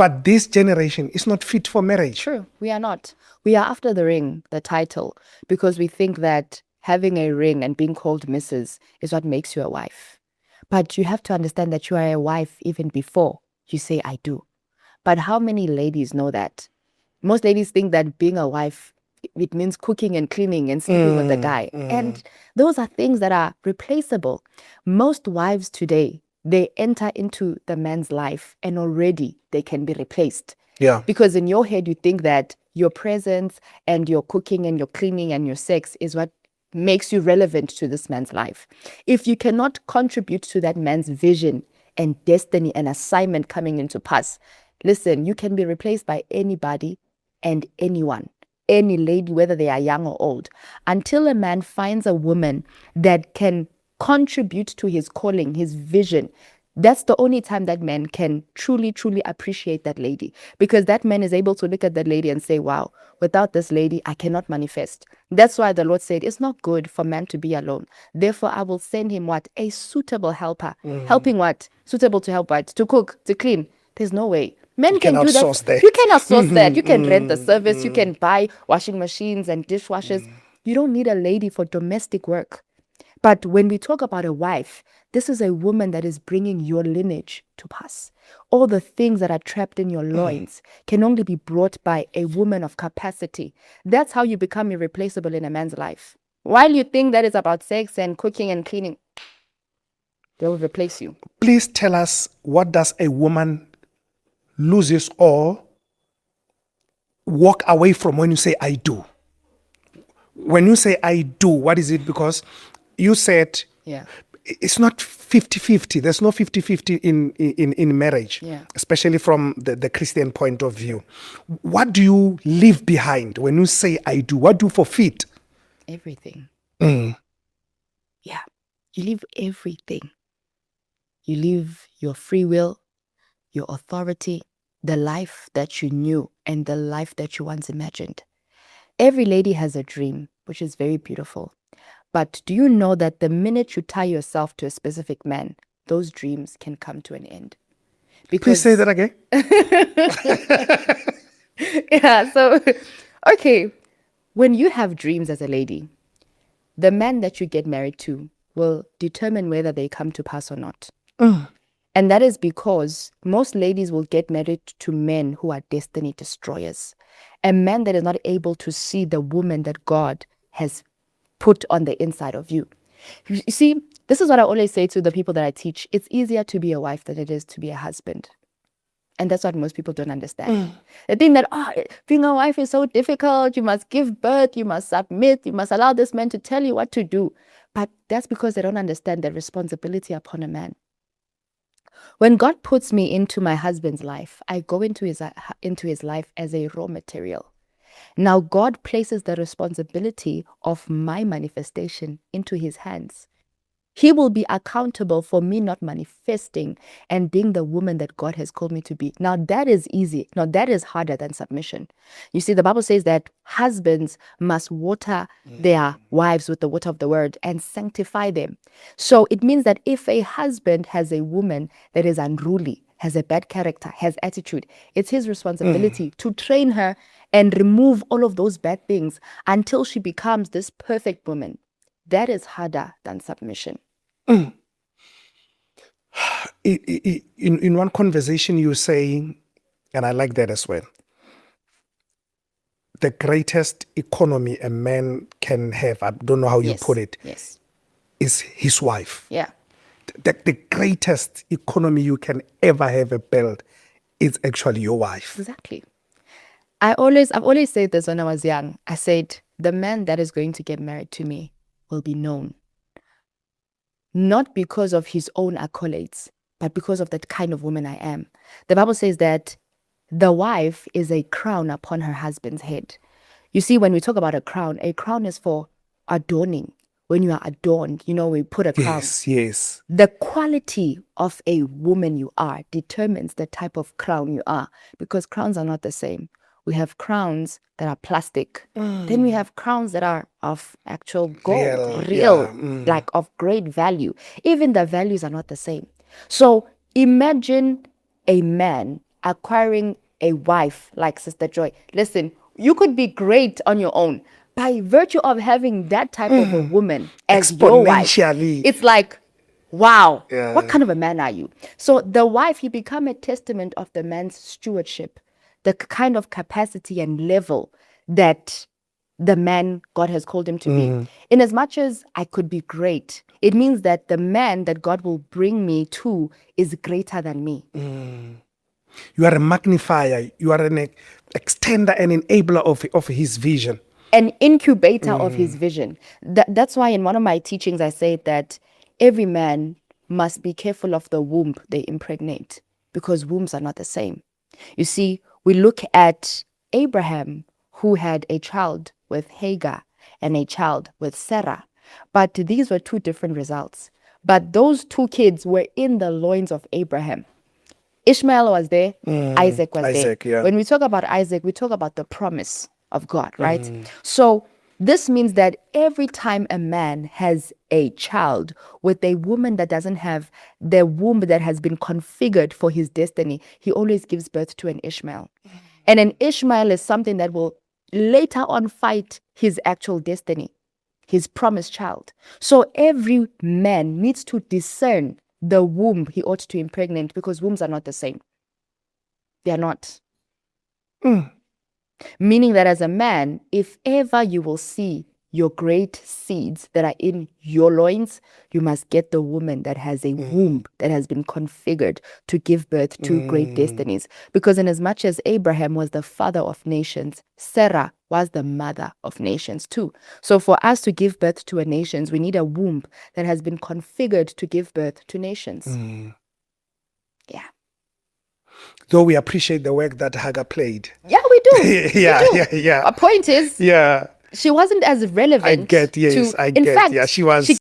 But this generation is not fit for marriage. True, we are not. We are after the ring, the title, because we think that having a ring and being called Mrs. is what makes you a wife. But you have to understand that you are a wife even before you say I do. But how many ladies know that? Most ladies think that being a wife, it means cooking and cleaning and sleeping with the guy. And those are things that are replaceable. Most wives today, they enter into the man's life and already they can be replaced. Yeah. Because in your head, you think that your presence and your cooking and your cleaning and your sex is what makes you relevant to this man's life. If you cannot contribute to that man's vision and destiny and assignment coming into pass, listen, you can be replaced by anybody and anyone, any lady, whether they are young or old. Until a man finds a woman that can contribute to his calling, his vision, that's the only time that man can truly, truly appreciate that lady. Because that man is able to look at that lady and say, wow, without this lady, I cannot manifest. That's why the Lord said, it's not good for man to be alone. Therefore, I will send him what? A suitable helper. Helping what? Suitable to help what? To cook, to clean. There's no way. Men can do outsource that. that. You can outsource that. You can rent the service. You can buy washing machines and dishwashers. You don't need a lady for domestic work. But when we talk about a wife, this is a woman that is bringing your lineage to pass. All the things that are trapped in your loins can only be brought by a woman of capacity. That's how you become irreplaceable in a man's life. While you think that is about sex and cooking and cleaning, they will replace you. Please tell us, what does a woman loses or walk away from when you say I do? When you say I do, what is it? Because you said it's not 50-50. There's no 50-50 in marriage, especially from the Christian point of view. What do you leave behind when you say I do? What do you forfeit? Everything. Yeah. You leave everything. You leave your free will, your authority, the life that you knew, and the life that you once imagined. Every lady has a dream, which is very beautiful. But do you know that the minute you tie yourself to a specific man, those dreams can come to an end? Please say that again. So, okay, when you have dreams as a lady, the man that you get married to will determine whether they come to pass or not. And that is because most ladies will get married to men who are destiny destroyers. A man that is not able to see the woman that God has put on the inside of you. You see, this is what I always say to the people that I teach. It's easier to be a wife than it is to be a husband. And that's what most people don't understand. They think that, being a wife is so difficult. You must give birth. You must submit. You must allow this man to tell you what to do. But that's because they don't understand the responsibility upon a man. When God puts me into my husband's life, I go into his life as a raw material. Now God places the responsibility of my manifestation into his hands. He will be accountable for me not manifesting and being the woman that God has called me to be. Now that is easy. Now that is harder than submission. You see, the Bible says that husbands must water their wives with the water of the word and sanctify them. So it means that if a husband has a woman that is unruly, has a bad character, has attitude, it's his responsibility to train her and remove all of those bad things until she becomes this perfect woman. That is harder than submission. In one conversation, you say, and I like that as well, the greatest economy a man can have, I don't know how you put it, is his wife. Yeah. The greatest economy you can ever have built is actually your wife. Exactly. I've always said this when I was young. I said, the man that is going to get married to me will be known. Not because of his own accolades, but because of the kind of woman I am. The Bible says that the wife is a crown upon her husband's head. You see, when we talk about a crown is for adorning. When you are adorned, we put a crown. Yes. The quality of a woman you are determines the type of crown you are, because crowns are not the same. We have crowns that are plastic. Then we have crowns that are of actual gold, real, like of great value. Even the values are not the same. So imagine a man acquiring a wife like Sister Joy. Listen, you could be great on your own. By virtue of having that type of a woman as your wife, Exponentially. it's like, wow, Yeah. what kind of a man are you? So the wife, you become a testament of the man's stewardship, the kind of capacity and level that the man God has called him to be. In as much as I could be great, it means that the man that God will bring me to is greater than me. You are a magnifier. You are an extender and enabler of his vision. An incubator of his vision. That's why in one of my teachings I say that every man must be careful of the womb they impregnate, because wombs are not the same. You see, we look at Abraham, who had a child with Hagar and a child with Sarah, but these were two different results. But those two kids were in the loins of Abraham. Ishmael was there, Isaac was Isaac, there. yeah. When we talk about Isaac, we talk about the promise of God, right? So this means that every time a man has a child with a woman that doesn't have the womb that has been configured for his destiny, he always gives birth to an Ishmael. And an Ishmael is something that will later on fight his actual destiny, his promised child. So every man needs to discern the womb he ought to impregnate, because wombs are not the same. They are not. Meaning that as a man, if ever you will see your great seeds that are in your loins, you must get the woman that has a womb that has been configured to give birth to great destinies. Because in as much as Abraham was the father of nations, Sarah was the mother of nations too. So for us to give birth to a nations, we need a womb that has been configured to give birth to nations. Yeah. Though we appreciate the work that Hagar played. Yeah, we do. Yeah, We do. yeah. Our point is, Yeah. she wasn't as relevant. I get, yes, to, I in get. fact, Yeah, she was. She